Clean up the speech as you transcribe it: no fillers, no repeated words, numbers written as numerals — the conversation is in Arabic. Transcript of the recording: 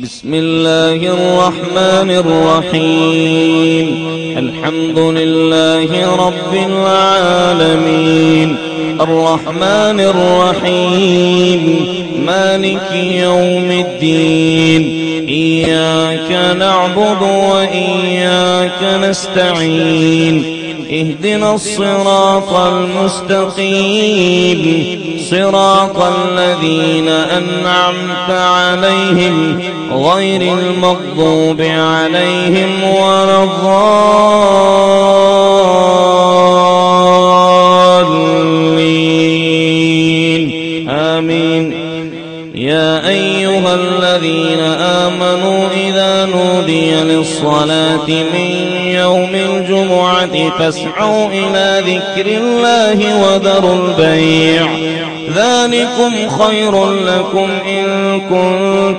بسم الله الرحمن الرحيم. الحمد لله رب العالمين، الرحمن الرحيم، مالك يوم الدين. إياك نعبد وإياك نستعين، اهدنا الصراط المستقيم، صراط الذين أنعمت عليهم غير المغضوب عليهم ولا الضالين، آمين. يا أيها الذين آمنوا إذا نودي للصلاة من يوم الجمعة فاسعوا إلى ذكر الله وذروا البيع، ذلكم خير لكم إن كنتم